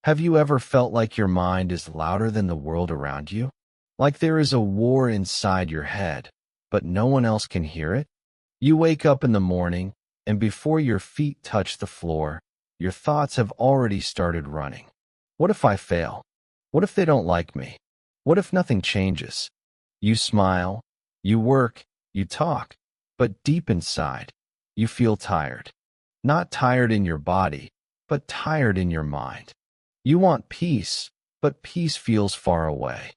Have you ever felt like your mind is louder than the world around you? Like there is a war inside your head, but no one else can hear it? You wake up in the morning, and before your feet touch the floor, your thoughts have already started running. What if I fail? What if they don't like me? What if nothing changes? You smile, you work, you talk, but deep inside, you feel tired. Not tired in your body, but tired in your mind. You want peace, but peace feels far away.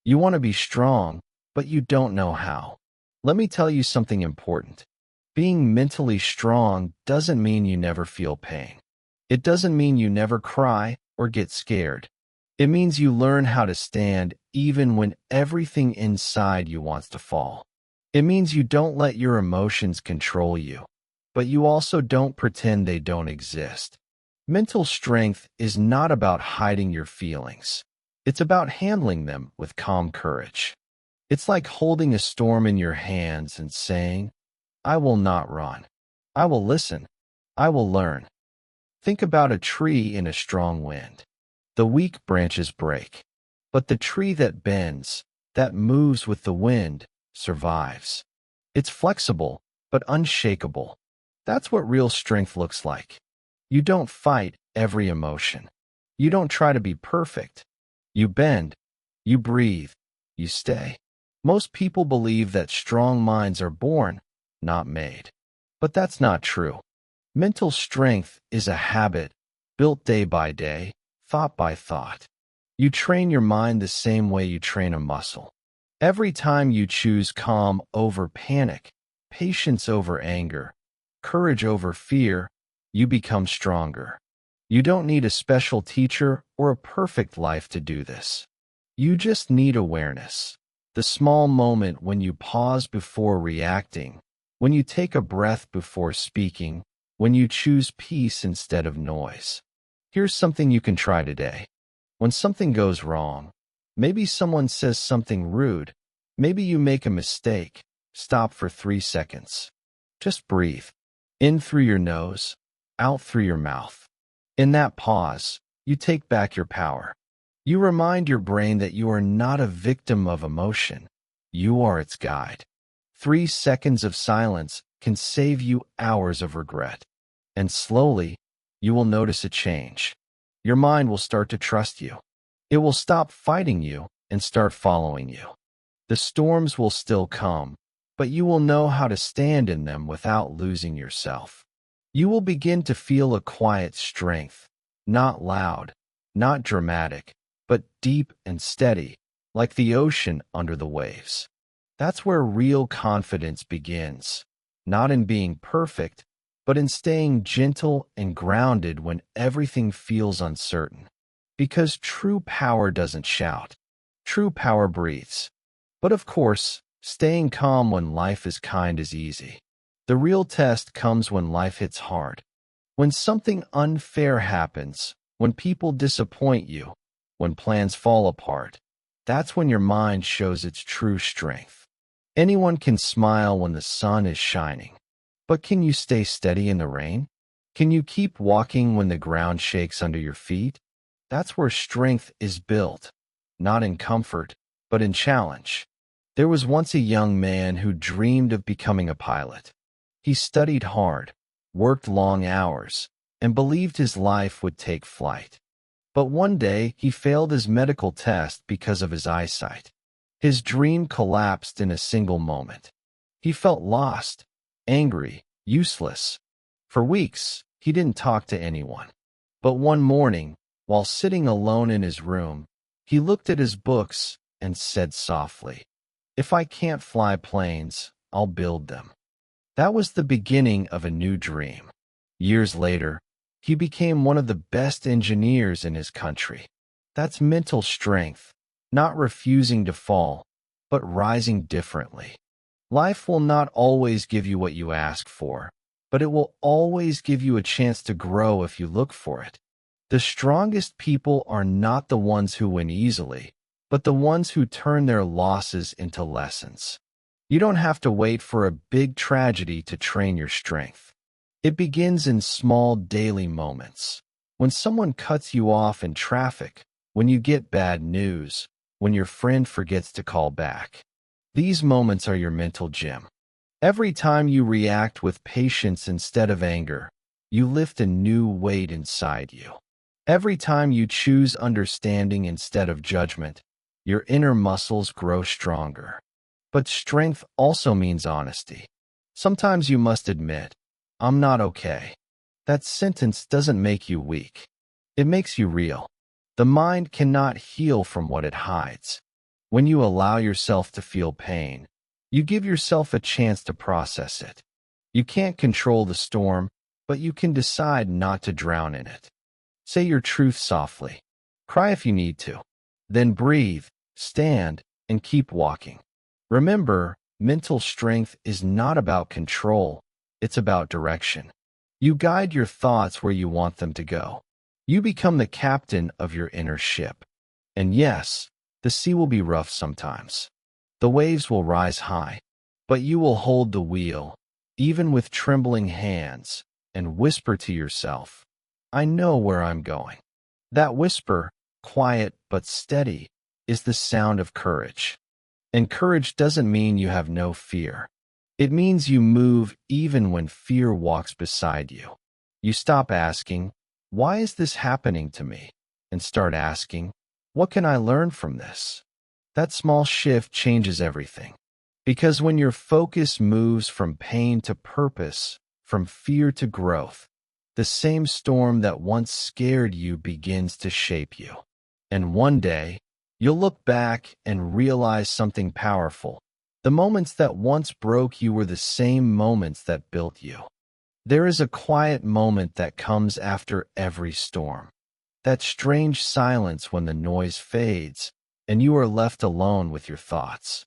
You want to be strong, but you don't know how. Let me tell you something important. Being mentally strong doesn't mean you never feel pain. It doesn't mean you never cry or get scared. It means you learn how to stand even when everything inside you wants to fall. It means you don't let your emotions control you, but you also don't pretend they don't exist. Mental strength is not about hiding your feelings. It's about handling them with calm courage. It's like holding a storm in your hands and saying, I will not run. I will listen. I will learn. Think about a tree in a strong wind. The weak branches break, but the tree that bends, that moves with the wind, survives. It's flexible, but unshakable. That's what real strength looks like. You don't fight every emotion. You don't try to be perfect. You bend, you breathe, you stay. Most people believe that strong minds are born, not made. But that's not true. Mental strength is a habit, built day by day, thought by thought. You train your mind the same way you train a muscle. Every time you choose calm over panic, patience over anger, courage over fear, you become stronger. You don't need a special teacher or a perfect life to do this. You just need awareness. The small moment when you pause before reacting, when you take a breath before speaking, when you choose peace instead of noise. Here's something you can try today. When something goes wrong, maybe someone says something rude, maybe you make a mistake, stop for 3 seconds. Just breathe. In through your nose, out through your mouth. In that pause, you take back your power. You remind your brain that you are not a victim of emotion. You are its guide. 3 seconds of silence can save you hours of regret. And slowly, you will notice a change. Your mind will start to trust you. It will stop fighting you and start following you. The storms will still come, but you will know how to stand in them without losing yourself. You will begin to feel a quiet strength, not loud, not dramatic, but deep and steady, like the ocean under the waves. That's where real confidence begins, not in being perfect, but in staying gentle and grounded when everything feels uncertain. Because true power doesn't shout. True power breathes. But of course, staying calm when life is kind is easy. The real test comes when life hits hard. When something unfair happens, when people disappoint you, when plans fall apart, that's when your mind shows its true strength. Anyone can smile when the sun is shining. But can you stay steady in the rain? Can you keep walking when the ground shakes under your feet? That's where strength is built, not in comfort, but in challenge. There was once a young man who dreamed of becoming a pilot. He studied hard, worked long hours, and believed his life would take flight. But one day, he failed his medical test because of his eyesight. His dream collapsed in a single moment. He felt lost, angry, useless. For weeks, he didn't talk to anyone. But one morning, while sitting alone in his room, he looked at his books and said softly, "If I can't fly planes, I'll build them." That was the beginning of a new dream. Years later, he became one of the best engineers in his country. That's mental strength, not refusing to fall, but rising differently. Life will not always give you what you ask for, but it will always give you a chance to grow if you look for it. The strongest people are not the ones who win easily, but the ones who turn their losses into lessons. You don't have to wait for a big tragedy to train your strength. It begins in small daily moments. When someone cuts you off in traffic, when you get bad news, when your friend forgets to call back. These moments are your mental gym. Every time you react with patience instead of anger, you lift a new weight inside you. Every time you choose understanding instead of judgment, your inner muscles grow stronger. But strength also means honesty. Sometimes you must admit, I'm not okay. That sentence doesn't make you weak. It makes you real. The mind cannot heal from what it hides. When you allow yourself to feel pain, you give yourself a chance to process it. You can't control the storm, but you can decide not to drown in it. Say your truth softly. Cry if you need to. Then breathe, stand, and keep walking. Remember, mental strength is not about control, it's about direction. You guide your thoughts where you want them to go. You become the captain of your inner ship. And yes, the sea will be rough sometimes. The waves will rise high, but you will hold the wheel, even with trembling hands, and whisper to yourself, I know where I'm going. That whisper, quiet but steady, is the sound of courage. And courage doesn't mean you have no fear. It means you move even when fear walks beside you. You stop asking, why is this happening to me? And start asking, what can I learn from this? That small shift changes everything. Because when your focus moves from pain to purpose, from fear to growth, the same storm that once scared you begins to shape you. And one day, you'll look back and realize something powerful. The moments that once broke you were the same moments that built you. There is a quiet moment that comes after every storm. That strange silence when the noise fades and you are left alone with your thoughts.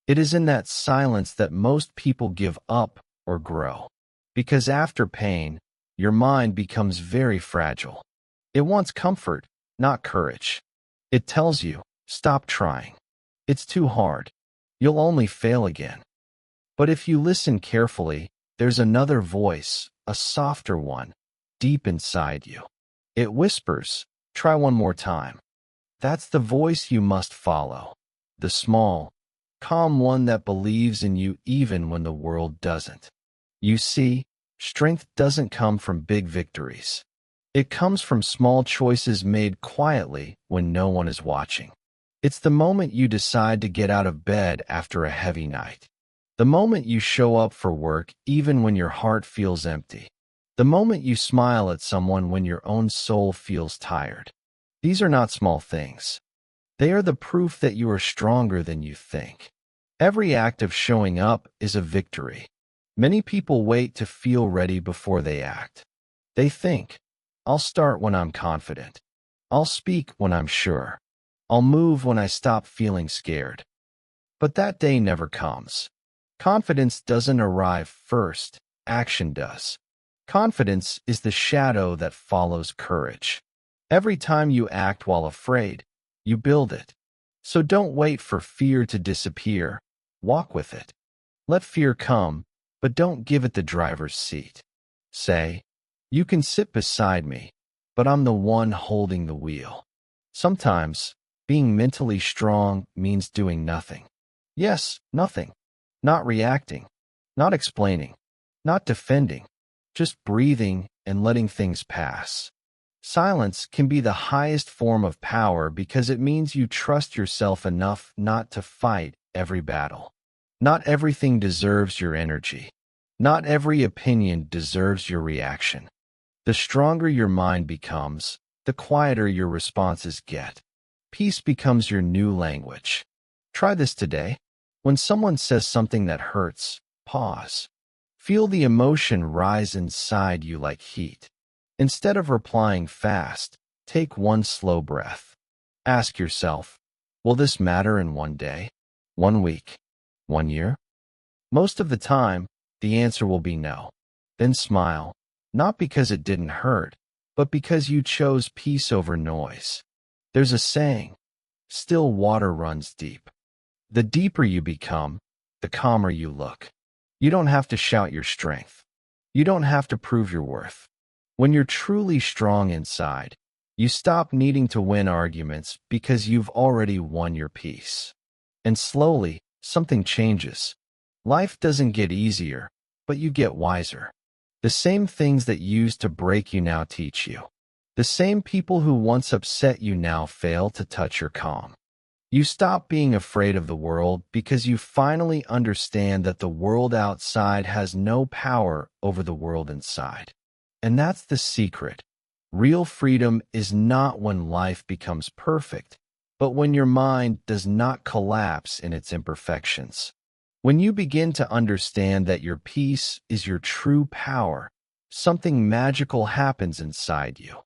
It is in that silence that most people give up or grow. Because after pain, your mind becomes very fragile. It wants comfort, not courage. It tells you, stop trying. It's too hard. You'll only fail again. But if you listen carefully, there's another voice, a softer one, deep inside you. It whispers, try one more time. That's the voice you must follow. The small, calm one that believes in you even when the world doesn't. You see, strength doesn't come from big victories. It comes from small choices made quietly when no one is watching. It's the moment you decide to get out of bed after a heavy night. The moment you show up for work even when your heart feels empty. The moment you smile at someone when your own soul feels tired. These are not small things. They are the proof that you are stronger than you think. Every act of showing up is a victory. Many people wait to feel ready before they act. They think, I'll start when I'm confident. I'll speak when I'm sure. I'll move when I stop feeling scared. But that day never comes. Confidence doesn't arrive first, action does. Confidence is the shadow that follows courage. Every time you act while afraid, you build it. So don't wait for fear to disappear. Walk with it. Let fear come, but don't give it the driver's seat. Say, you can sit beside me, but I'm the one holding the wheel. Sometimes, being mentally strong means doing nothing. Yes, nothing. Not reacting, not explaining, not defending, just breathing and letting things pass. Silence can be the highest form of power because it means you trust yourself enough not to fight every battle. Not everything deserves your energy. Not every opinion deserves your reaction. The stronger your mind becomes, the quieter your responses get. Peace becomes your new language. Try this today. When someone says something that hurts, pause. Feel the emotion rise inside you like heat. Instead of replying fast, take one slow breath. Ask yourself, will this matter in one day, 1 week, 1 year? Most of the time, the answer will be no. Then smile, not because it didn't hurt, but because you chose peace over noise. There's a saying, still water runs deep. The deeper you become, the calmer you look. You don't have to shout your strength. You don't have to prove your worth. When you're truly strong inside, you stop needing to win arguments because you've already won your peace. And slowly, something changes. Life doesn't get easier, but you get wiser. The same things that used to break you now teach you. The same people who once upset you now fail to touch your calm. You stop being afraid of the world because you finally understand that the world outside has no power over the world inside. And that's the secret. Real freedom is not when life becomes perfect, but when your mind does not collapse in its imperfections. When you begin to understand that your peace is your true power, something magical happens inside you.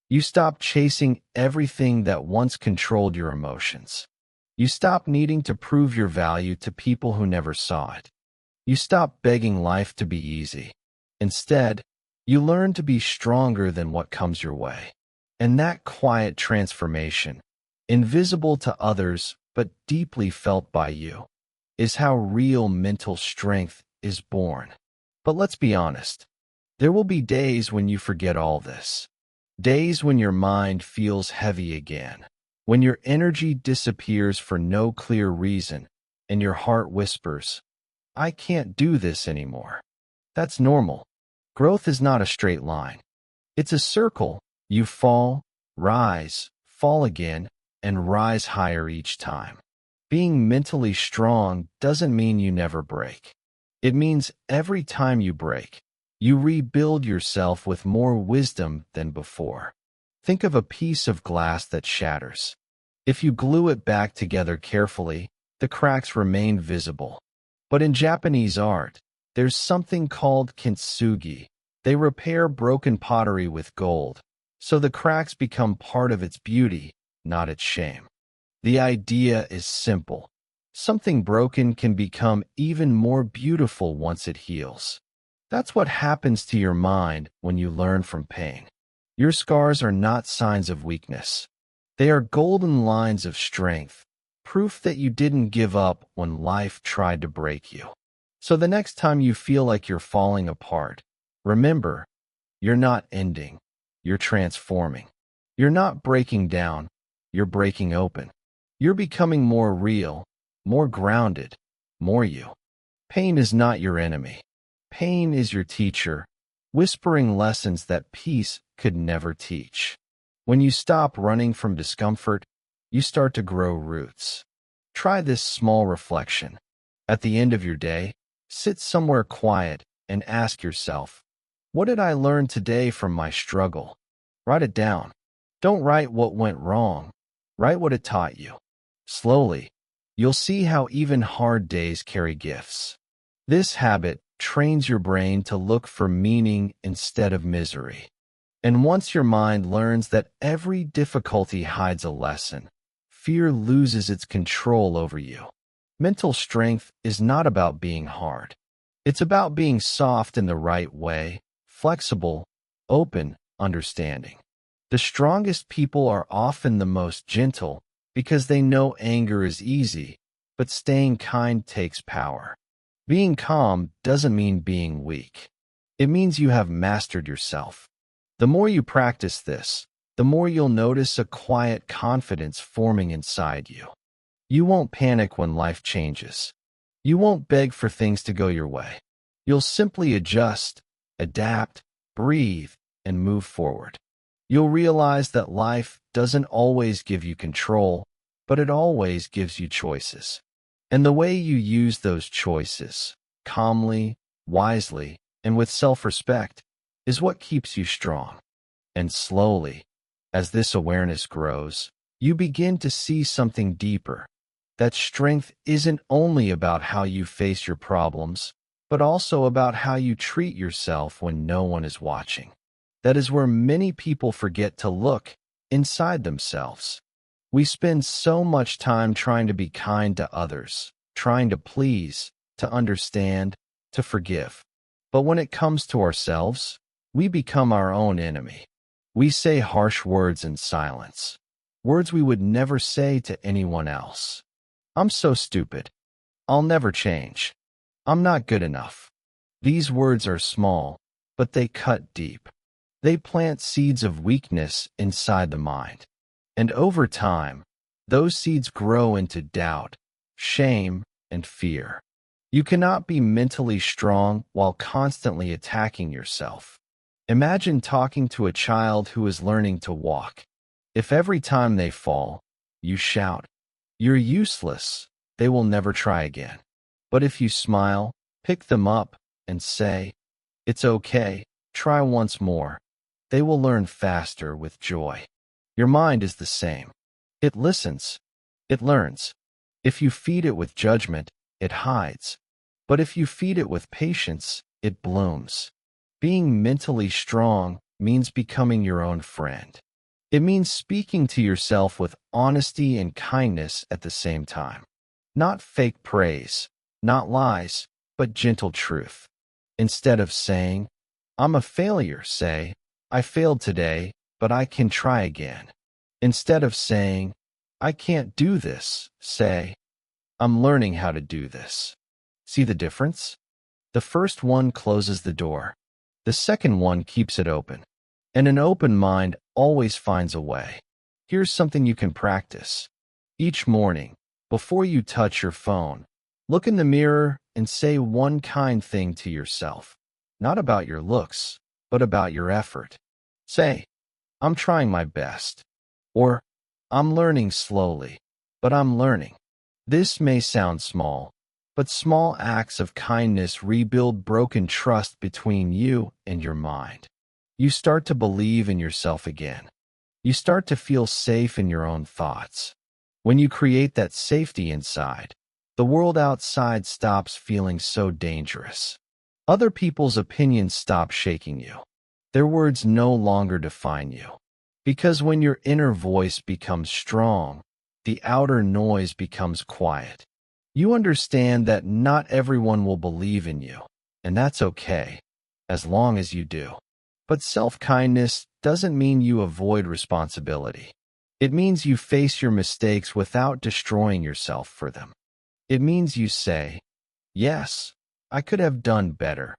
You stop chasing everything that once controlled your emotions. You stop needing to prove your value to people who never saw it. You stop begging life to be easy. Instead, you learn to be stronger than what comes your way. And that quiet transformation, invisible to others but deeply felt by you, is how real mental strength is born. But let's be honest, there will be days when you forget all this. Days when your mind feels heavy again, when your energy disappears for no clear reason, and your heart whispers, "I can't do this anymore." That's normal. Growth is not a straight line. It's a circle. You fall, rise, fall again, and rise higher each time. Being mentally strong doesn't mean you never break. It means every time you break, you rebuild yourself with more wisdom than before. Think of a piece of glass that shatters. If you glue it back together carefully, the cracks remain visible. But in Japanese art, there's something called kintsugi. They repair broken pottery with gold, so the cracks become part of its beauty, not its shame. The idea is simple. Something broken can become even more beautiful once it heals. That's what happens to your mind when you learn from pain. Your scars are not signs of weakness. They are golden lines of strength, proof that you didn't give up when life tried to break you. So the next time you feel like you're falling apart, remember, you're not ending, you're transforming. You're not breaking down, you're breaking open. You're becoming more real, more grounded, more you. Pain is not your enemy. Pain is your teacher, whispering lessons that peace could never teach. When you stop running from discomfort, you start to grow roots. Try this small reflection. At the end of your day, sit somewhere quiet and ask yourself, what did I learn today from my struggle? Write it down. Don't write what went wrong. Write what it taught you. Slowly, you'll see how even hard days carry gifts. This habit trains your brain to look for meaning instead of misery. And once your mind learns that every difficulty hides a lesson, fear loses its control over you. Mental strength is not about being hard. It's about being soft in the right way, flexible, open, understanding. The strongest people are often the most gentle because they know anger is easy, but staying kind takes power. Being calm doesn't mean being weak. It means you have mastered yourself. The more you practice this, the more you'll notice a quiet confidence forming inside you. You won't panic when life changes. You won't beg for things to go your way. You'll simply adjust, adapt, breathe, and move forward. You'll realize that life doesn't always give you control, but it always gives you choices. And the way you use those choices, calmly, wisely, and with self-respect, is what keeps you strong. And slowly, as this awareness grows, you begin to see something deeper. That strength isn't only about how you face your problems, but also about how you treat yourself when no one is watching. That is where many people forget to look inside themselves. We spend so much time trying to be kind to others, trying to please, to understand, to forgive. But when it comes to ourselves, we become our own enemy. We say harsh words in silence, words we would never say to anyone else. I'm so stupid. I'll never change. I'm not good enough. These words are small, but they cut deep. They plant seeds of weakness inside the mind. And over time, those seeds grow into doubt, shame, and fear. You cannot be mentally strong while constantly attacking yourself. Imagine talking to a child who is learning to walk. If every time they fall, you shout, "You're useless," they will never try again. But if you smile, pick them up, and say, "It's okay, try once more," they will learn faster with joy. Your mind is the same. It listens. It learns. If you feed it with judgment, it hides. But if you feed it with patience, it blooms. Being mentally strong means becoming your own friend. It means speaking to yourself with honesty and kindness at the same time. Not fake praise, not lies, but gentle truth. Instead of saying, "I'm a failure," say, "I failed today, but I can try again." Instead of saying, "I can't do this," say, "I'm learning how to do this." See the difference? The first one closes the door. The second one keeps it open. And an open mind always finds a way. Here's something you can practice. Each morning, before you touch your phone, look in the mirror and say one kind thing to yourself. Not about your looks, but about your effort. Say, "I'm trying my best." Or, "I'm learning slowly, but I'm learning." This may sound small, but small acts of kindness rebuild broken trust between you and your mind. You start to believe in yourself again. You start to feel safe in your own thoughts. When you create that safety inside, the world outside stops feeling so dangerous. Other people's opinions stop shaking you. Their words no longer define you. Because when your inner voice becomes strong, the outer noise becomes quiet. You understand that not everyone will believe in you, and that's okay, as long as you do. But self-kindness doesn't mean you avoid responsibility. It means you face your mistakes without destroying yourself for them. It means you say, "Yes, I could have done better,"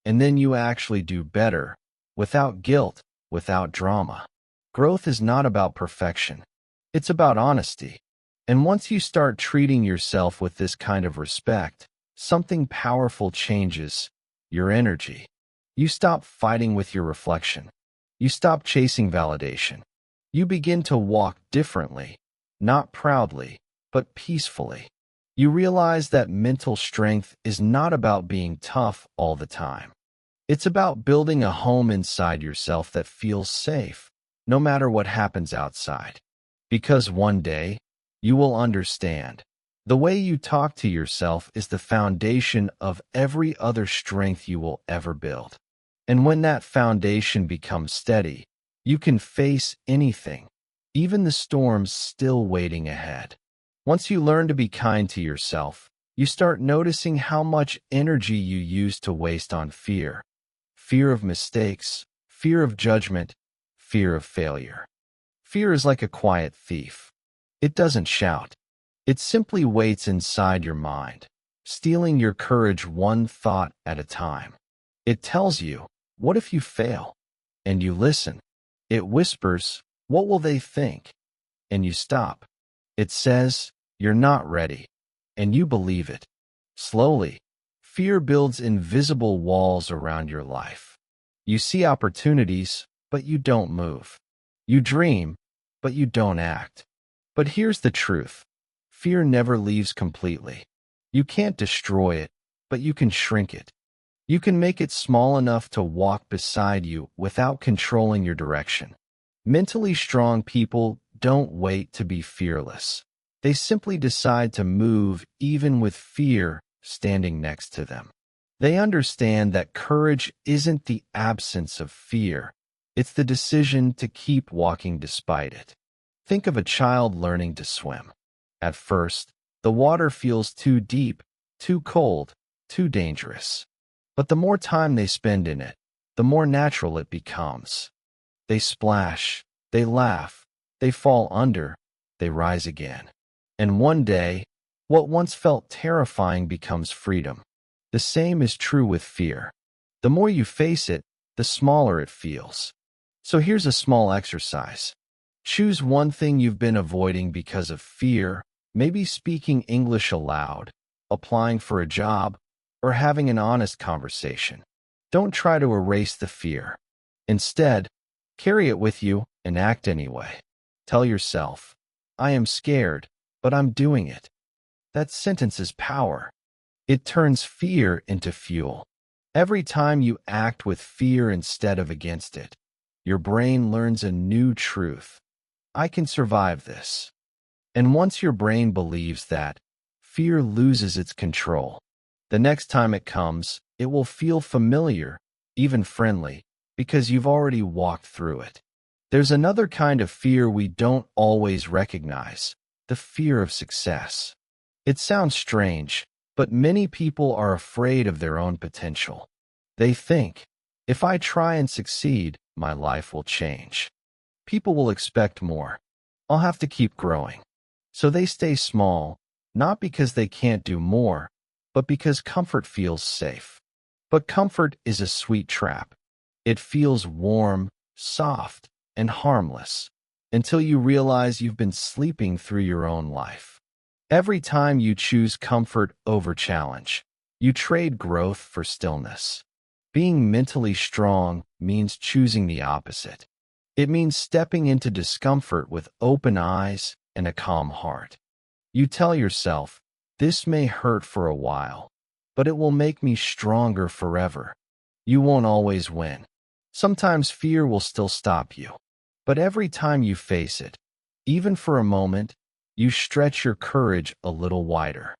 and then you actually do better, without guilt, without drama. Growth is not about perfection. It's about honesty. And once you start treating yourself with this kind of respect, something powerful changes: your energy. You stop fighting with your reflection. You stop chasing validation. You begin to walk differently, not proudly, but peacefully. You realize that mental strength is not about being tough all the time. It's about building a home inside yourself that feels safe, no matter what happens outside. Because one day, you will understand. The way you talk to yourself is the foundation of every other strength you will ever build. And when that foundation becomes steady, you can face anything, even the storms still waiting ahead. Once you learn to be kind to yourself, you start noticing how much energy you use to waste on fear. Fear of mistakes, fear of judgment, fear of failure. Fear is like a quiet thief. It doesn't shout. It simply waits inside your mind, stealing your courage one thought at a time. It tells you, "What if you fail?" And you listen. It whispers, "What will they think?" And you stop. It says, "You're not ready." And you believe it. Slowly, fear builds invisible walls around your life. You see opportunities, but you don't move. You dream, but you don't act. But here's the truth. Fear never leaves completely. You can't destroy it, but you can shrink it. You can make it small enough to walk beside you without controlling your direction. Mentally strong people don't wait to be fearless. They simply decide to move even with fear standing next to them. They understand that courage isn't the absence of fear. It's the decision to keep walking despite it. Think of a child learning to swim. At first, the water feels too deep, too cold, too dangerous. But the more time they spend in it, the more natural it becomes. They splash, they laugh, they fall under, they rise again. And one day, what once felt terrifying becomes freedom. The same is true with fear. The more you face it, the smaller it feels. So here's a small exercise. Choose one thing you've been avoiding because of fear, maybe speaking English aloud, applying for a job, or having an honest conversation. Don't try to erase the fear. Instead, carry it with you and act anyway. Tell yourself, I am scared, but I'm doing it. That sentence is power. It turns fear into fuel. Every time you act with fear instead of against it, your brain learns a new truth. I can survive this. And once your brain believes that, fear loses its control. The next time it comes, it will feel familiar, even friendly, because you've already walked through it. There's another kind of fear we don't always recognize, the fear of success. It sounds strange, but many people are afraid of their own potential. They think, if I try and succeed, my life will change. People will expect more. I'll have to keep growing. So they stay small, not because they can't do more, but because comfort feels safe. But comfort is a sweet trap. It feels warm, soft, and harmless, until you realize you've been sleeping through your own life. Every time you choose comfort over challenge, you trade growth for stillness. Being mentally strong means choosing the opposite. It means stepping into discomfort with open eyes and a calm heart. You tell yourself, this may hurt for a while, but it will make me stronger forever. You won't always win. Sometimes fear will still stop you. But every time you face it, even for a moment, you stretch your courage a little wider.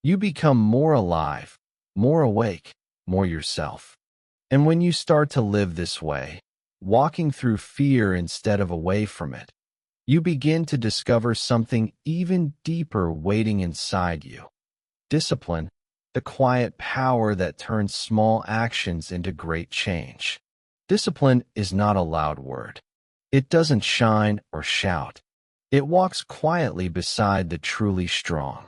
You become more alive, more awake, more yourself. And when you start to live this way, walking through fear instead of away from it, you begin to discover something even deeper waiting inside you. Discipline, the quiet power that turns small actions into great change. Discipline is not a loud word. It doesn't shine or shout. It walks quietly beside the truly strong.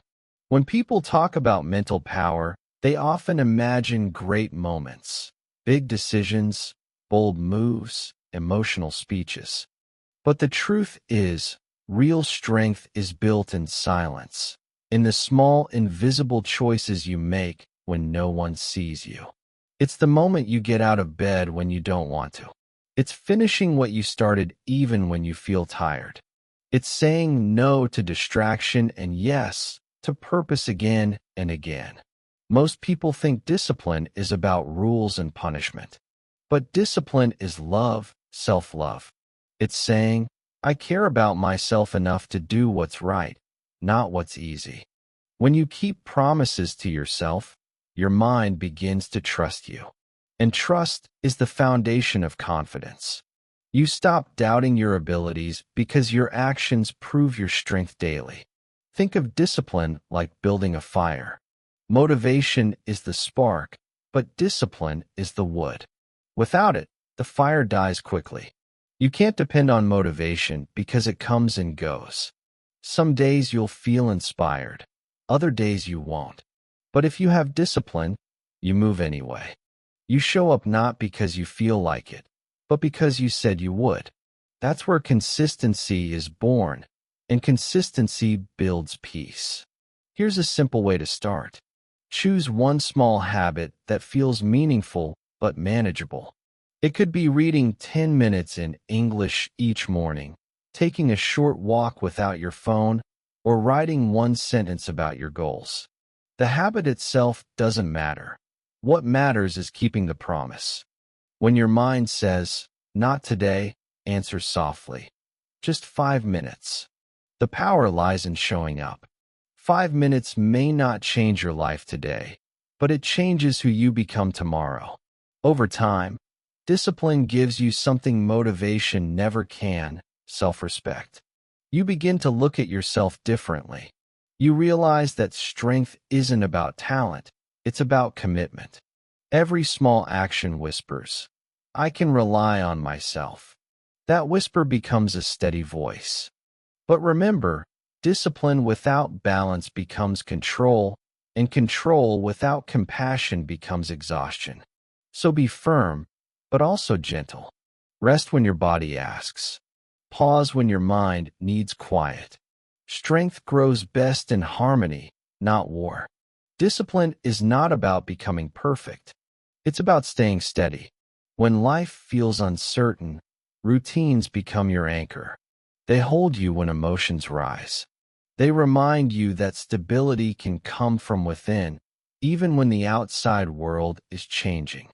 When people talk about mental power, they often imagine great moments, big decisions, bold moves, emotional speeches. But the truth is, real strength is built in silence, in the small, invisible choices you make when no one sees you. It's the moment you get out of bed when you don't want to. It's finishing what you started even when you feel tired. It's saying no to distraction and yes to purpose again and again. Most people think discipline is about rules and punishment. But discipline is love, self-love. It's saying, I care about myself enough to do what's right, not what's easy. When you keep promises to yourself, your mind begins to trust you. And trust is the foundation of confidence. You stop doubting your abilities because your actions prove your strength daily. Think of discipline like building a fire. Motivation is the spark, but discipline is the wood. Without it, the fire dies quickly. You can't depend on motivation because it comes and goes. Some days you'll feel inspired, other days you won't. But if you have discipline, you move anyway. You show up not because you feel like it, but because you said you would. That's where consistency is born, and consistency builds peace. Here's a simple way to start. Choose one small habit that feels meaningful but manageable. It could be reading 10 minutes in English each morning, taking a short walk without your phone, or writing one sentence about your goals. The habit itself doesn't matter. What matters is keeping the promise. When your mind says, not today, answer softly. Just 5 minutes. The power lies in showing up. 5 minutes may not change your life today, but it changes who you become tomorrow. Over time, discipline gives you something motivation never can, self-respect. You begin to look at yourself differently. You realize that strength isn't about talent, it's about commitment. Every small action whispers, I can rely on myself. That whisper becomes a steady voice. But remember, discipline without balance becomes control, and control without compassion becomes exhaustion. So be firm, but also gentle. Rest when your body asks. Pause when your mind needs quiet. Strength grows best in harmony, not war. Discipline is not about becoming perfect. It's about staying steady. When life feels uncertain, routines become your anchor. They hold you when emotions rise. They remind you that stability can come from within, even when the outside world is changing.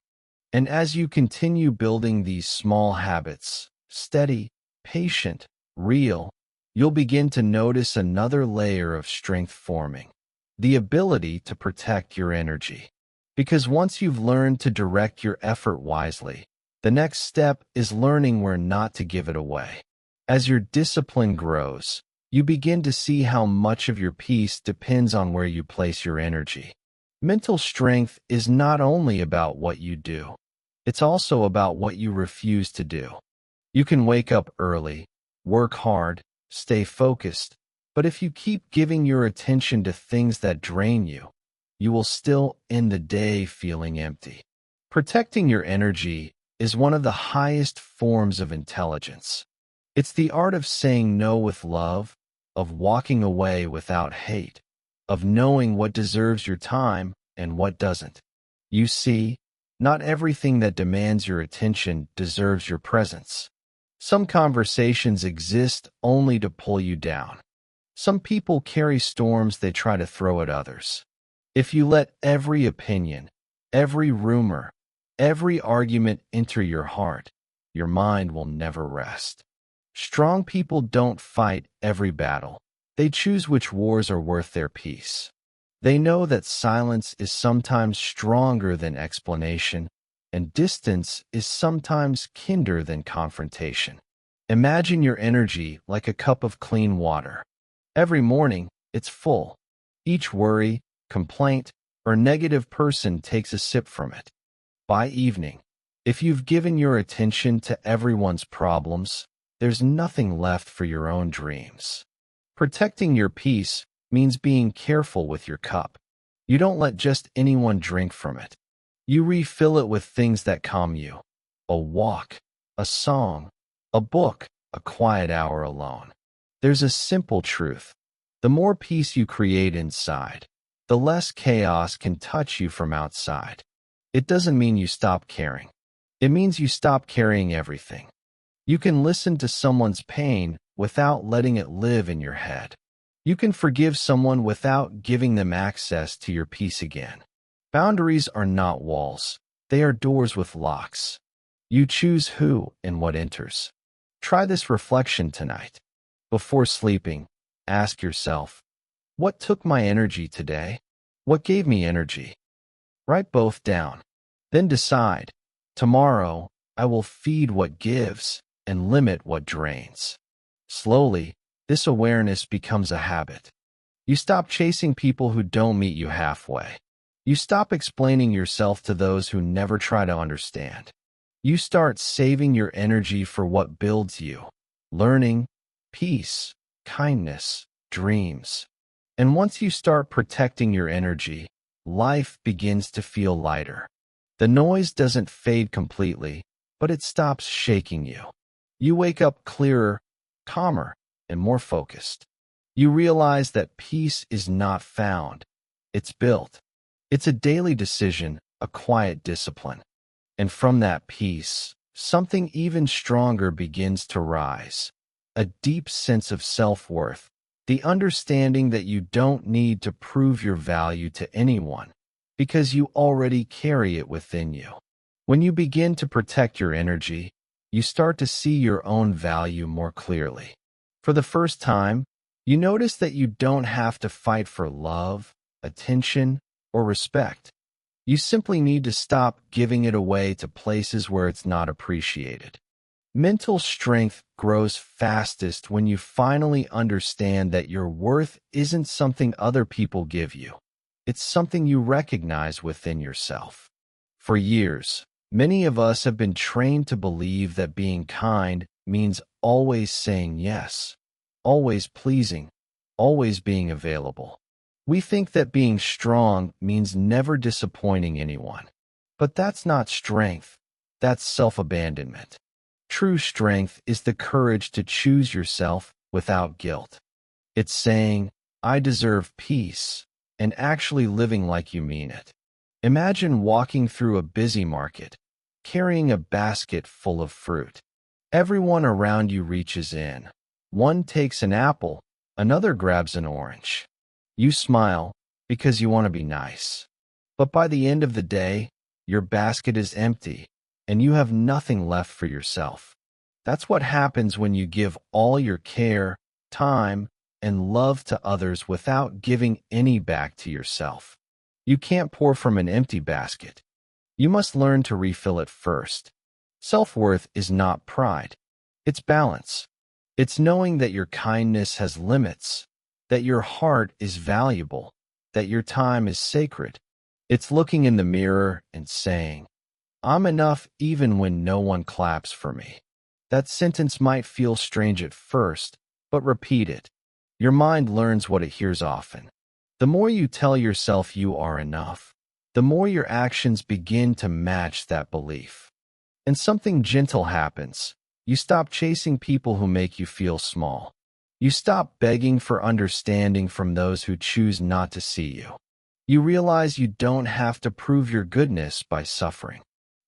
And as you continue building these small habits, steady, patient, real, you'll begin to notice another layer of strength forming, the ability to protect your energy. Because once you've learned to direct your effort wisely, the next step is learning where not to give it away. As your discipline grows, you begin to see how much of your peace depends on where you place your energy. Mental strength is not only about what you do, it's also about what you refuse to do. You can wake up early, work hard, stay focused, but if you keep giving your attention to things that drain you, you will still end the day feeling empty. Protecting your energy is one of the highest forms of intelligence. It's the art of saying no with love, of walking away without hate, of knowing what deserves your time and what doesn't. You see, not everything that demands your attention deserves your presence. Some conversations exist only to pull you down. Some people carry storms they try to throw at others. If you let every opinion, every rumor, every argument enter your heart, your mind will never rest. Strong people don't fight every battle. They choose which wars are worth their peace. They know that silence is sometimes stronger than explanation, and distance is sometimes kinder than confrontation. Imagine your energy like a cup of clean water. Every morning, it's full. Each worry, complaint, or negative person takes a sip from it. By evening, if you've given your attention to everyone's problems, there's nothing left for your own dreams. Protecting your peace means being careful with your cup. You don't let just anyone drink from it. You refill it with things that calm you. A walk, a song, a book, a quiet hour alone. There's a simple truth. The more peace you create inside, the less chaos can touch you from outside. It doesn't mean you stop caring. It means you stop carrying everything. You can listen to someone's pain without letting it live in your head. You can forgive someone without giving them access to your peace again. Boundaries are not walls. They are doors with locks. You choose who and what enters. Try this reflection tonight. Before sleeping, ask yourself, what took my energy today? What gave me energy? Write both down. Then decide, tomorrow I will feed what gives and limit what drains. Slowly, this awareness becomes a habit. You stop chasing people who don't meet you halfway. You stop explaining yourself to those who never try to understand. You start saving your energy for what builds you: learning, peace, kindness, dreams. And once you start protecting your energy, life begins to feel lighter. The noise doesn't fade completely, but it stops shaking you. You wake up clearer, calmer, and more focused. You realize that peace is not found, it's built. It's a daily decision, a quiet discipline. And from that peace, something even stronger begins to rise. A deep sense of self-worth, the understanding that you don't need to prove your value to anyone, because you already carry it within you. When you begin to protect your energy, you start to see your own value more clearly. For the first time, you notice that you don't have to fight for love, attention, or respect. You simply need to stop giving it away to places where it's not appreciated. Mental strength grows fastest when you finally understand that your worth isn't something other people give you. It's something you recognize within yourself. For years, many of us have been trained to believe that being kind means always saying yes, always pleasing, always being available. We think that being strong means never disappointing anyone. But that's not strength, that's self-abandonment. True strength is the courage to choose yourself without guilt. It's saying, I deserve peace, and actually living like you mean it. Imagine walking through a busy market, carrying a basket full of fruit. Everyone around you reaches in. One takes an apple, another grabs an orange. You smile because you want to be nice. But by the end of the day, your basket is empty, and you have nothing left for yourself. That's what happens when you give all your care, time, and love to others without giving any back to yourself. You can't pour from an empty basket. You must learn to refill it first. Self-worth is not pride. It's balance. It's knowing that your kindness has limits, that your heart is valuable, that your time is sacred. It's looking in the mirror and saying, I'm enough even when no one claps for me. That sentence might feel strange at first, but repeat it. Your mind learns what it hears often. The more you tell yourself you are enough, the more your actions begin to match that belief. And something gentle happens. You stop chasing people who make you feel small. You stop begging for understanding from those who choose not to see you. You realize you don't have to prove your goodness by suffering.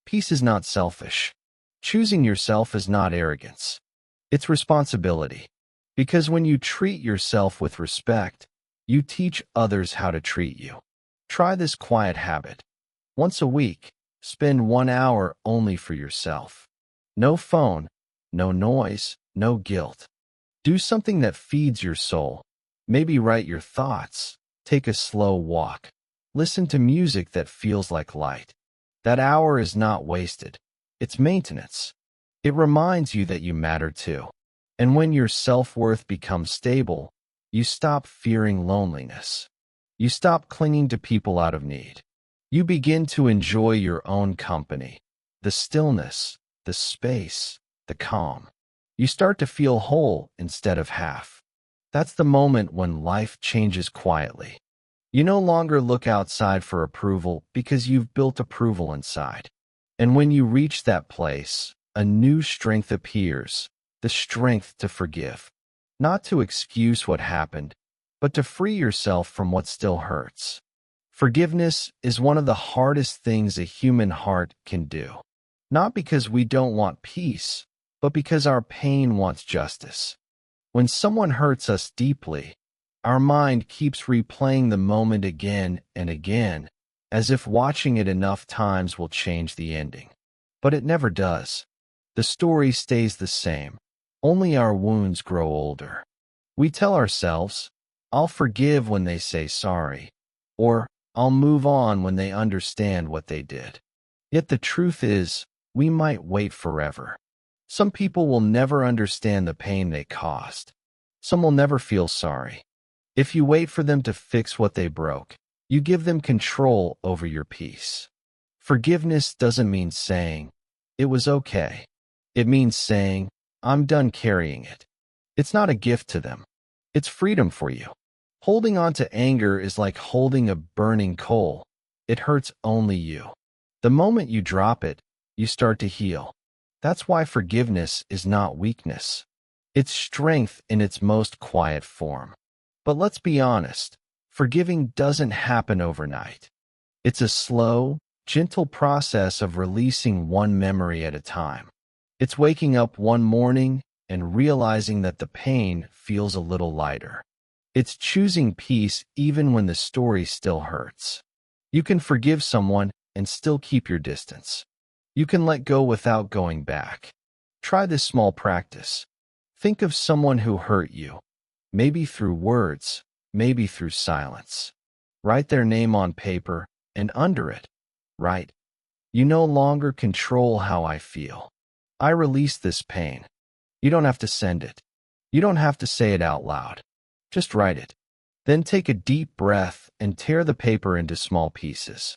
Peace is not selfish. Choosing yourself is not arrogance. It's responsibility. Because when you treat yourself with respect, you teach others how to treat you. Try this quiet habit. Once a week, spend 1 hour only for yourself. No phone, no noise, no guilt. Do something that feeds your soul. Maybe write your thoughts. Take a slow walk. Listen to music that feels like light. That hour is not wasted. It's maintenance. It reminds you that you matter too. And when your self-worth becomes stable, you stop fearing loneliness. You stop clinging to people out of need. You begin to enjoy your own company, the stillness, the space, the calm. You start to feel whole instead of half. That's the moment when life changes quietly. You no longer look outside for approval because you've built approval inside. And when you reach that place, a new strength appears, the strength to forgive. Not to excuse what happened, but to free yourself from what still hurts. Forgiveness is one of the hardest things a human heart can do. Not because we don't want peace, but because our pain wants justice. When someone hurts us deeply, our mind keeps replaying the moment again and again, as if watching it enough times will change the ending. But it never does. The story stays the same. Only our wounds grow older. We tell ourselves, I'll forgive when they say sorry, or I'll move on when they understand what they did. Yet the truth is, we might wait forever. Some people will never understand the pain they caused. Some will never feel sorry. If you wait for them to fix what they broke, you give them control over your peace. Forgiveness doesn't mean saying, it was okay. It means saying, I'm done carrying it. It's not a gift to them. It's freedom for you. Holding on to anger is like holding a burning coal. It hurts only you. The moment you drop it, you start to heal. That's why forgiveness is not weakness. It's strength in its most quiet form. But let's be honest, forgiving doesn't happen overnight. It's a slow, gentle process of releasing one memory at a time. It's waking up one morning and realizing that the pain feels a little lighter. It's choosing peace even when the story still hurts. You can forgive someone and still keep your distance. You can let go without going back. Try this small practice. Think of someone who hurt you, maybe through words, maybe through silence. Write their name on paper, and under it, write, you no longer control how I feel. I release this pain. You don't have to send it. You don't have to say it out loud. Just write it. Then take a deep breath and tear the paper into small pieces.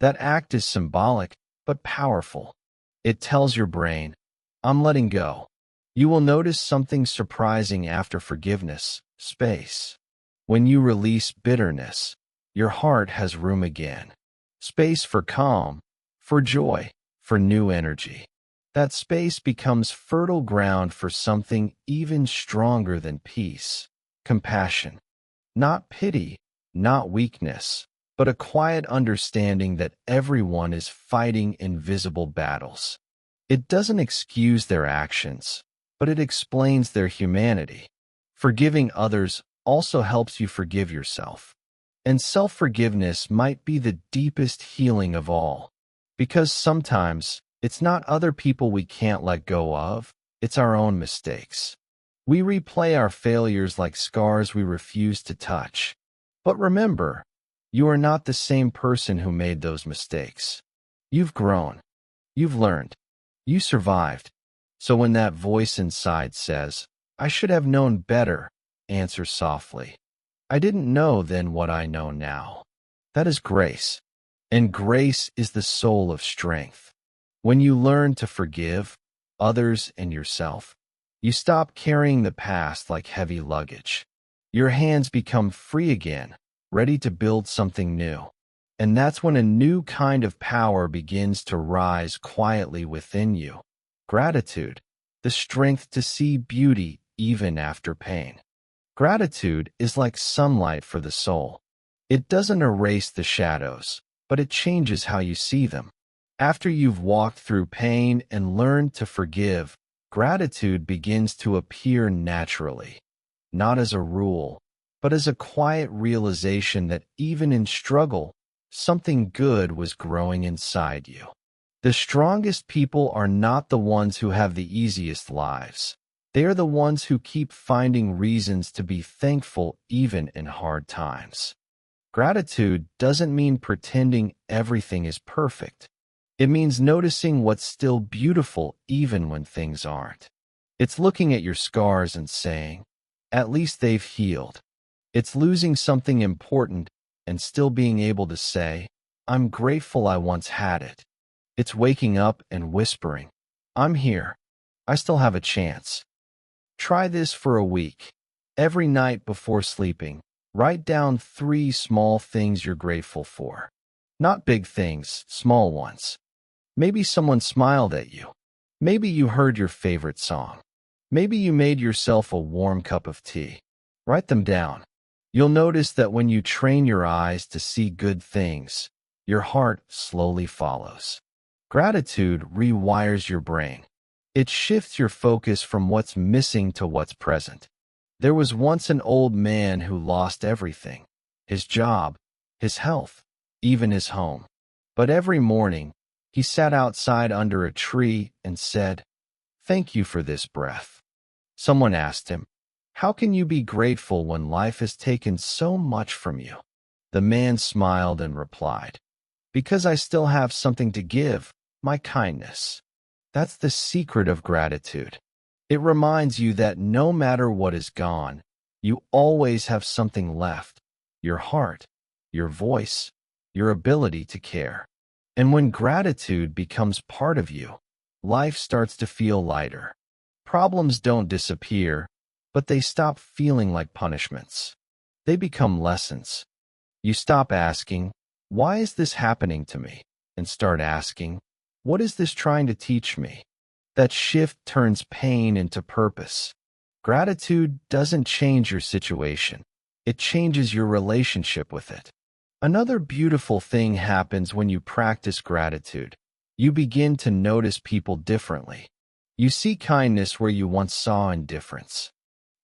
That act is symbolic, but powerful. It tells your brain, I'm letting go. You will notice something surprising after forgiveness, space. When you release bitterness, your heart has room again. Space for calm, for joy, for new energy. That space becomes fertile ground for something even stronger than peace, compassion. Not pity, not weakness, but a quiet understanding that everyone is fighting invisible battles. It doesn't excuse their actions, but it explains their humanity. Forgiving others also helps you forgive yourself. And self-forgiveness might be the deepest healing of all, because sometimes it's not other people we can't let go of, it's our own mistakes. We replay our failures like scars we refuse to touch. But remember, you are not the same person who made those mistakes. You've grown. You've learned. You survived. So when that voice inside says, "I should have known better," answer softly, "I didn't know then what I know now." That is grace. And grace is the soul of strength. When you learn to forgive others and yourself, you stop carrying the past like heavy luggage. Your hands become free again, ready to build something new. And that's when a new kind of power begins to rise quietly within you. Gratitude, the strength to see beauty even after pain. Gratitude is like sunlight for the soul. It doesn't erase the shadows, but it changes how you see them. After you've walked through pain and learned to forgive, gratitude begins to appear naturally, not as a rule, but as a quiet realization that even in struggle, something good was growing inside you. The strongest people are not the ones who have the easiest lives. They are the ones who keep finding reasons to be thankful even in hard times. Gratitude doesn't mean pretending everything is perfect. It means noticing what's still beautiful even when things aren't. It's looking at your scars and saying, "At least they've healed." It's losing something important and still being able to say, "I'm grateful I once had it." It's waking up and whispering, "I'm here. I still have a chance." Try this for a week. Every night before sleeping, write down 3 small things you're grateful for. Not big things, small ones. Maybe someone smiled at you. Maybe you heard your favorite song. Maybe you made yourself a warm cup of tea. Write them down. You'll notice that when you train your eyes to see good things, your heart slowly follows. Gratitude rewires your brain. It shifts your focus from what's missing to what's present. There was once an old man who lost everything, his job, his health, even his home. But every morning, he sat outside under a tree and said, "Thank you for this breath." Someone asked him, "How can you be grateful when life has taken so much from you?" The man smiled and replied, "Because I still have something to give, my kindness." That's the secret of gratitude. It reminds you that no matter what is gone, you always have something left: your heart, your voice, your ability to care. And when gratitude becomes part of you, life starts to feel lighter. Problems don't disappear, but they stop feeling like punishments. They become lessons. You stop asking, "Why is this happening to me?" and start asking, "What is this trying to teach me?" That shift turns pain into purpose. Gratitude doesn't change your situation. It changes your relationship with it. Another beautiful thing happens when you practice gratitude. You begin to notice people differently. You see kindness where you once saw indifference.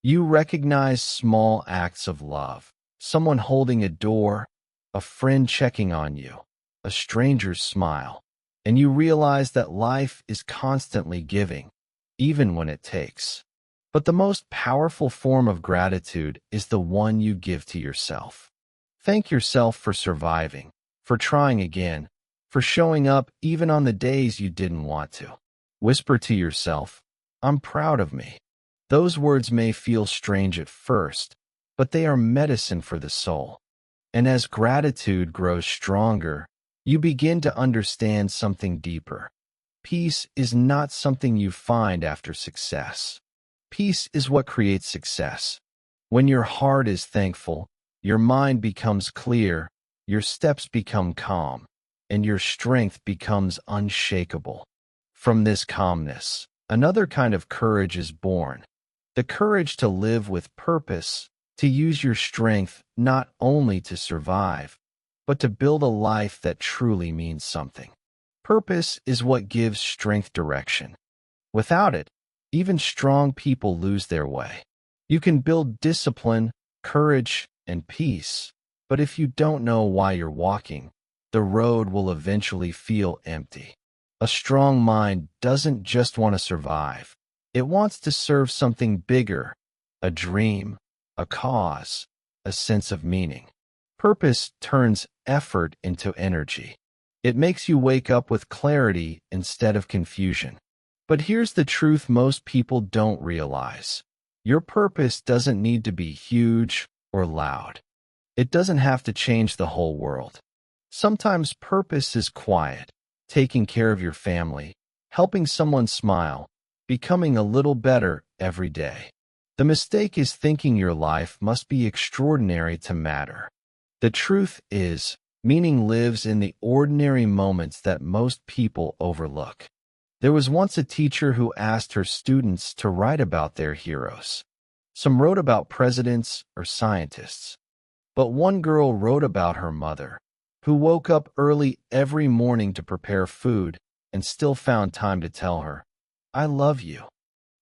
You recognize small acts of love: someone holding a door, a friend checking on you, a stranger's smile. And you realize that life is constantly giving, even when it takes. But the most powerful form of gratitude is the one you give to yourself. Thank yourself for surviving, for trying again, for showing up even on the days you didn't want to. Whisper to yourself, "I'm proud of me." Those words may feel strange at first, but they are medicine for the soul. And as gratitude grows stronger, you begin to understand something deeper. Peace is not something you find after success. Peace is what creates success. When your heart is thankful, your mind becomes clear, your steps become calm, and your strength becomes unshakable. From this calmness, another kind of courage is born. The courage to live with purpose, to use your strength not only to survive, but to build a life that truly means something. Purpose is what gives strength direction. Without it, even strong people lose their way. You can build discipline, courage, and peace, but if you don't know why you're walking, the road will eventually feel empty. A strong mind doesn't just want to survive. It wants to serve something bigger, a dream, a cause, a sense of meaning. Purpose turns effort into energy. It makes you wake up with clarity instead of confusion. But here's the truth most people don't realize. Your purpose doesn't need to be huge or loud. It doesn't have to change the whole world. Sometimes purpose is quiet, taking care of your family, helping someone smile, becoming a little better every day. The mistake is thinking your life must be extraordinary to matter. The truth is, meaning lives in the ordinary moments that most people overlook. There was once a teacher who asked her students to write about their heroes. Some wrote about presidents or scientists, but one girl wrote about her mother, who woke up early every morning to prepare food and still found time to tell her, "I love you."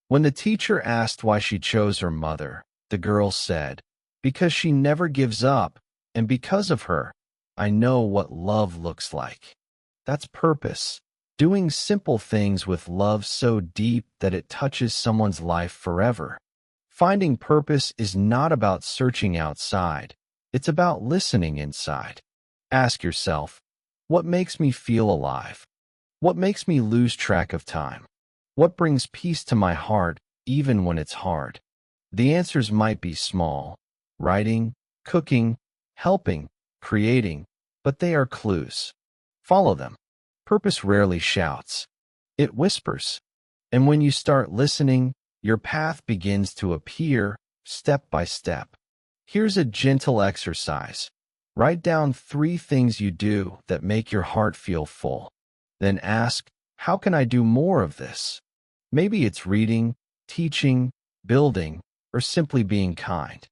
When the teacher asked why she chose her mother, the girl said, "Because she never gives up, and because of her, I know what love looks like." That's purpose. Doing simple things with love so deep that it touches someone's life forever. Finding purpose is not about searching outside. It's about listening inside. Ask yourself, what makes me feel alive? What makes me lose track of time? What brings peace to my heart even when it's hard? The answers might be small: writing, cooking, helping, creating, but they are clues. Follow them. Purpose rarely shouts. It whispers. And when you start listening, your path begins to appear step by step. Here's a gentle exercise. Write down 3 things you do that make your heart feel full. Then ask, how can I do more of this? Maybe it's reading, teaching, building, or simply being kind.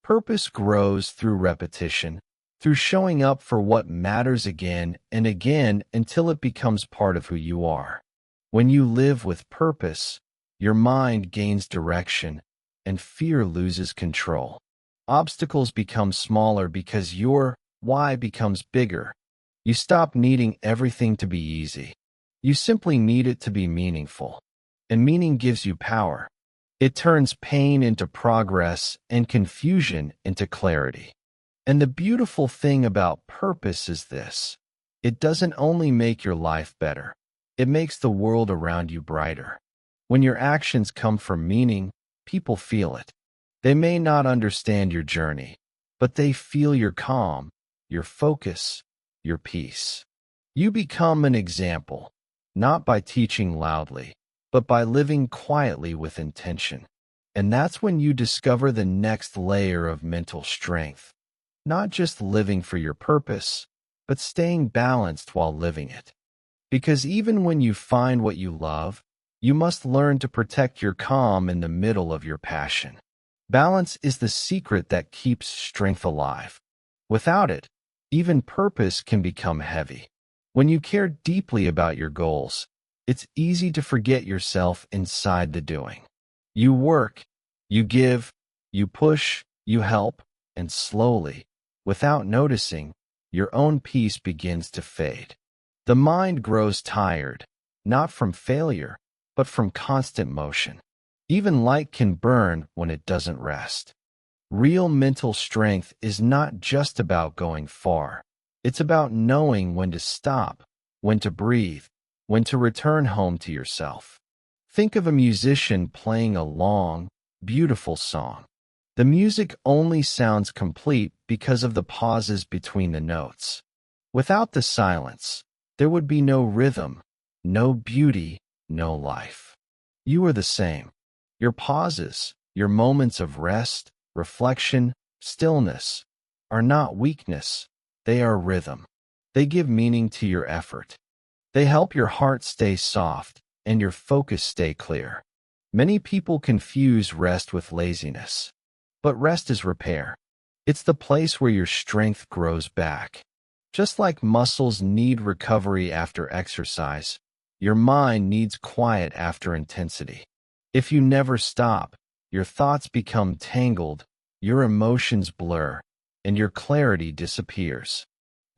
Purpose grows through repetition, through showing up for what matters again and again until it becomes part of who you are. When you live with purpose, your mind gains direction and fear loses control. Obstacles become smaller because your why becomes bigger. You stop needing everything to be easy. You simply need it to be meaningful. And meaning gives you power. It turns pain into progress and confusion into clarity. And the beautiful thing about purpose is this: it doesn't only make your life better, it makes the world around you brighter. When your actions come from meaning, people feel it. They may not understand your journey, but they feel your calm, your focus, your peace. You become an example, not by teaching loudly, but by living quietly with intention. And that's when you discover the next layer of mental strength. Not just living for your purpose, but staying balanced while living it. Because even when you find what you love, you must learn to protect your calm in the middle of your passion. Balance is the secret that keeps strength alive. Without it, even purpose can become heavy. When you care deeply about your goals, it's easy to forget yourself inside the doing. You work, you give, you push, you help, and slowly, without noticing, your own peace begins to fade. The mind grows tired, not from failure, but from constant motion. Even light can burn when it doesn't rest. Real mental strength is not just about going far. It's about knowing when to stop, when to breathe, when to return home to yourself. Think of a musician playing a long, beautiful song. The music only sounds complete because of the pauses between the notes. Without the silence, there would be no rhythm, no beauty, no life. You are the same. Your pauses, your moments of rest, reflection, stillness, are not weakness, they are rhythm. They give meaning to your effort. They help your heart stay soft, and your focus stay clear. Many people confuse rest with laziness. But rest is repair. It's the place where your strength grows back. Just like muscles need recovery after exercise, your mind needs quiet after intensity. If you never stop, your thoughts become tangled, your emotions blur, and your clarity disappears.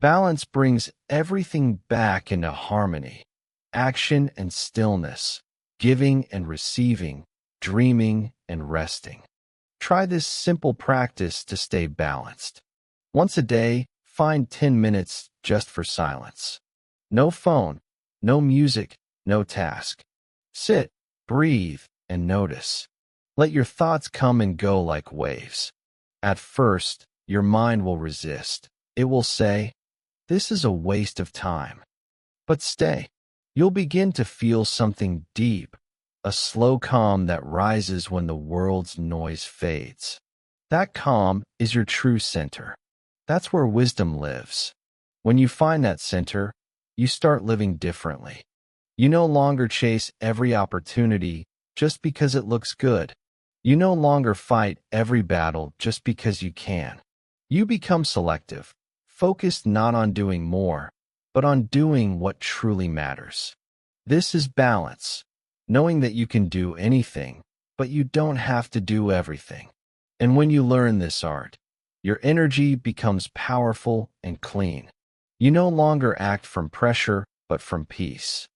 Balance brings everything back into harmony. Action and stillness, giving and receiving, dreaming and resting. Try this simple practice to stay balanced. Once a day, find 10 minutes just for silence. No phone, no music, no task. Sit, breathe, and notice. Let your thoughts come and go like waves. At first, your mind will resist. It will say, "This is a waste of time." But stay. You'll begin to feel something deep, a slow calm that rises when the world's noise fades. That calm is your true center. That's where wisdom lives. When you find that center, you start living differently. You no longer chase every opportunity just because it looks good. You no longer fight every battle just because you can. You become selective, focused not on doing more, but on doing what truly matters. This is balance, knowing that you can do anything, but you don't have to do everything. And when you learn this art, your energy becomes powerful and clean. You no longer act from pressure, but from peace.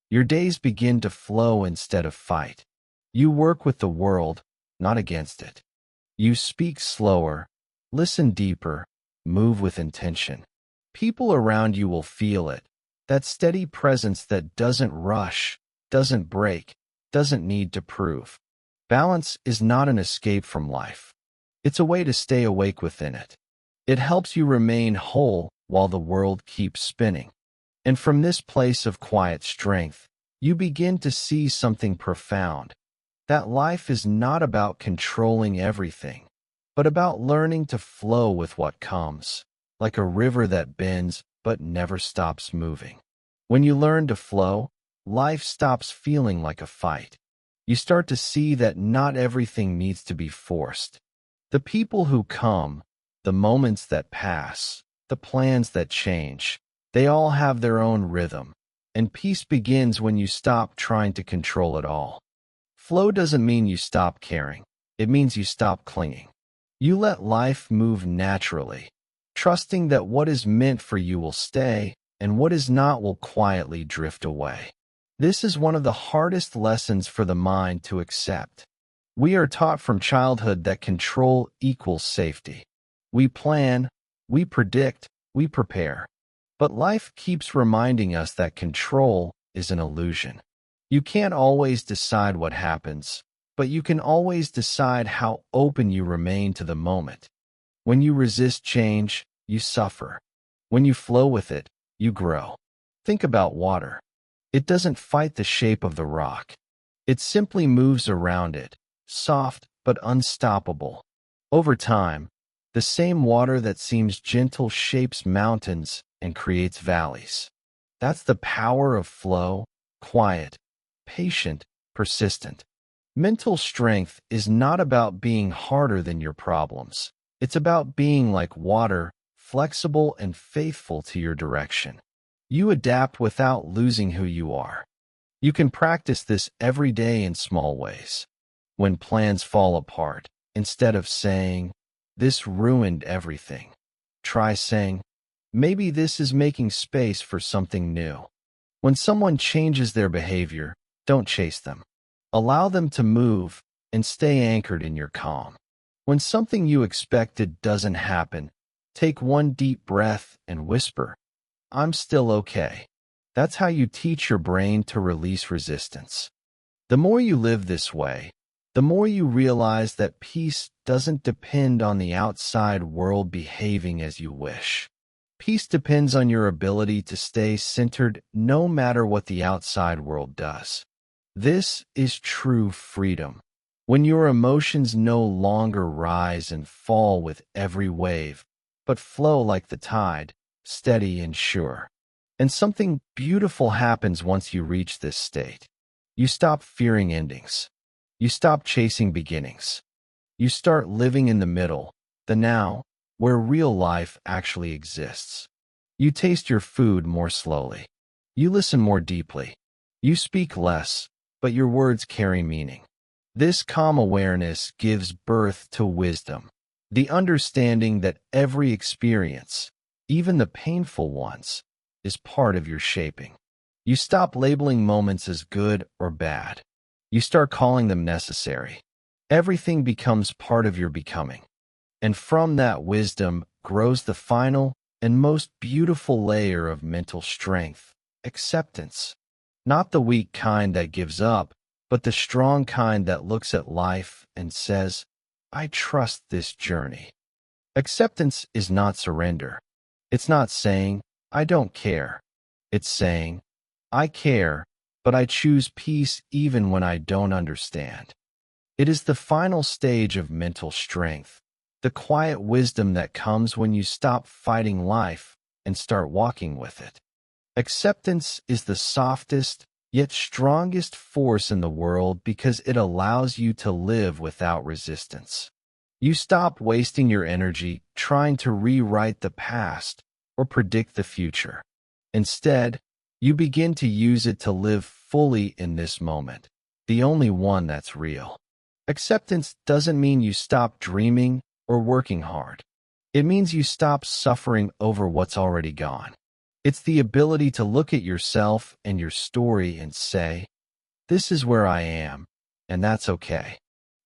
Your days begin to flow instead of fight. You work with the world, not against it. You speak slower, listen deeper, move with intention. People around you will feel it, that steady presence that doesn't rush, doesn't break, doesn't need to prove. Balance is not an escape from life. It's a way to stay awake within it. It helps you remain whole while the world keeps spinning. And from this place of quiet strength, you begin to see something profound. That life is not about controlling everything, but about learning to flow with what comes, like a river that bends but never stops moving. When you learn to flow, life stops feeling like a fight. You start to see that not everything needs to be forced. The people who come, the moments that pass, the plans that change, they all have their own rhythm, and peace begins when you stop trying to control it all. Flow doesn't mean you stop caring. It means you stop clinging. You let life move naturally, trusting that what is meant for you will stay, and what is not will quietly drift away. This is one of the hardest lessons for the mind to accept. We are taught from childhood that control equals safety. We plan, we predict, we prepare. But life keeps reminding us that control is an illusion. You can't always decide what happens, but you can always decide how open you remain to the moment. When you resist change, you suffer. When you flow with it, you grow. Think about water. It doesn't fight the shape of the rock. It simply moves around it, soft but unstoppable. Over time, the same water that seems gentle shapes mountains and creates valleys. That's the power of flow, quiet, patient, persistent. Mental strength is not about being harder than your problems. It's about being like water, flexible and faithful to your direction. You adapt without losing who you are. You can practice this every day in small ways. When plans fall apart, instead of saying, "This ruined everything," try saying, "Maybe this is making space for something new." When someone changes their behavior, don't chase them. Allow them to move and stay anchored in your calm. When something you expected doesn't happen, take one deep breath and whisper, "I'm still okay." That's how you teach your brain to release resistance. The more you live this way, the more you realize that peace doesn't depend on the outside world behaving as you wish. Peace depends on your ability to stay centered no matter what the outside world does. This is true freedom. When your emotions no longer rise and fall with every wave, but flow like the tide, steady and sure. And something beautiful happens once you reach this state. You stop fearing endings. You stop chasing beginnings. You start living in the middle, the now, where real life actually exists. You taste your food more slowly. You listen more deeply. You speak less, but your words carry meaning. This calm awareness gives birth to wisdom, the understanding that every experience, even the painful ones, is part of your shaping. You stop labeling moments as good or bad. You start calling them necessary. Everything becomes part of your becoming. And from that wisdom grows the final and most beautiful layer of mental strength, acceptance. Not the weak kind that gives up, but the strong kind that looks at life and says, I trust this journey. Acceptance is not surrender. It's not saying, I don't care. It's saying, I care, but I choose peace even when I don't understand. It is the final stage of mental strength, the quiet wisdom that comes when you stop fighting life and start walking with it. Acceptance is the softest, yet strongest force in the world because it allows you to live without resistance. You stop wasting your energy trying to rewrite the past or predict the future. Instead, you begin to use it to live fully in this moment, the only one that's real. Acceptance doesn't mean you stop dreaming or working hard. It means you stop suffering over what's already gone. It's the ability to look at yourself and your story and say, this is where I am, and that's okay.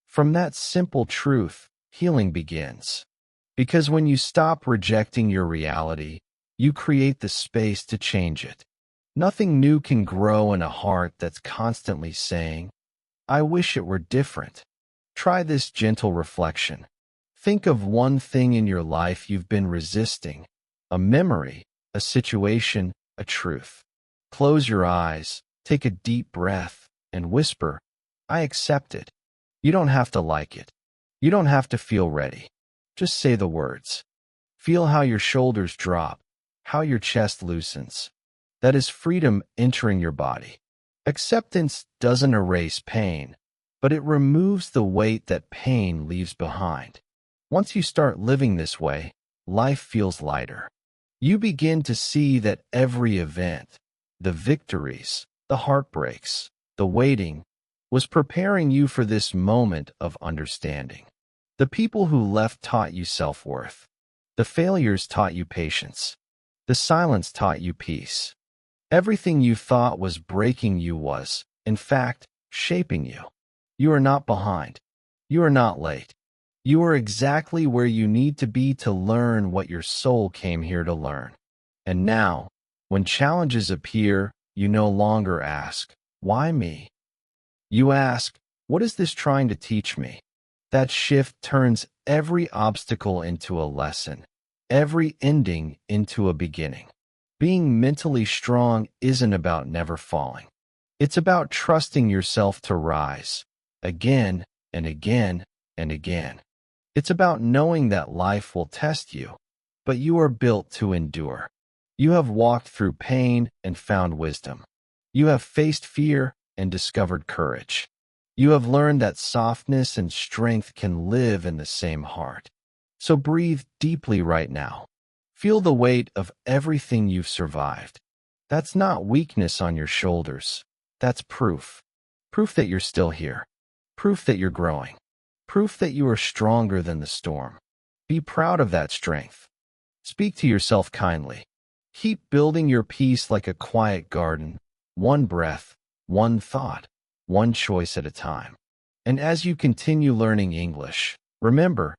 From that simple truth, healing begins. Because when you stop rejecting your reality, you create the space to change it. Nothing new can grow in a heart that's constantly saying, I wish it were different. Try this gentle reflection. Think of one thing in your life you've been resisting, a memory, a situation, a truth. Close your eyes, take a deep breath, and whisper, I accept it. You don't have to like it. You don't have to feel ready. Just say the words. Feel how your shoulders drop, how your chest loosens. That is freedom entering your body. Acceptance doesn't erase pain, but it removes the weight that pain leaves behind. Once you start living this way, life feels lighter. You begin to see that every event, the victories, the heartbreaks, the waiting, was preparing you for this moment of understanding. The people who left taught you self-worth. The failures taught you patience. The silence taught you peace. Everything you thought was breaking you was, in fact, shaping you. You are not behind. You are not late. You are exactly where you need to be to learn what your soul came here to learn. And now, when challenges appear, you no longer ask, why me? You ask, what is this trying to teach me? That shift turns every obstacle into a lesson, every ending into a beginning. Being mentally strong isn't about never falling. It's about trusting yourself to rise, again and again and again. It's about knowing that life will test you, but you are built to endure. You have walked through pain and found wisdom. You have faced fear and discovered courage. You have learned that softness and strength can live in the same heart. So breathe deeply right now. Feel the weight of everything you've survived. That's not weakness on your shoulders. That's proof. Proof that you're still here. Proof that you're growing. Proof that you are stronger than the storm. Be proud of that strength. Speak to yourself kindly. Keep building your peace like a quiet garden, one breath, one thought, one choice at a time. And as you continue learning English, remember,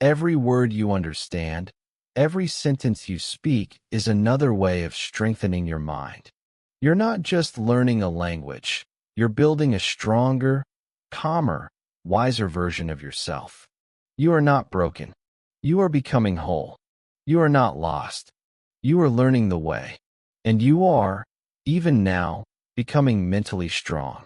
every word you understand, every sentence you speak is another way of strengthening your mind. You're not just learning a language, you're building a stronger, calmer, wiser version of yourself. You are not broken. You are becoming whole. You are not lost. You are learning the way. And you are, even now, becoming mentally strong.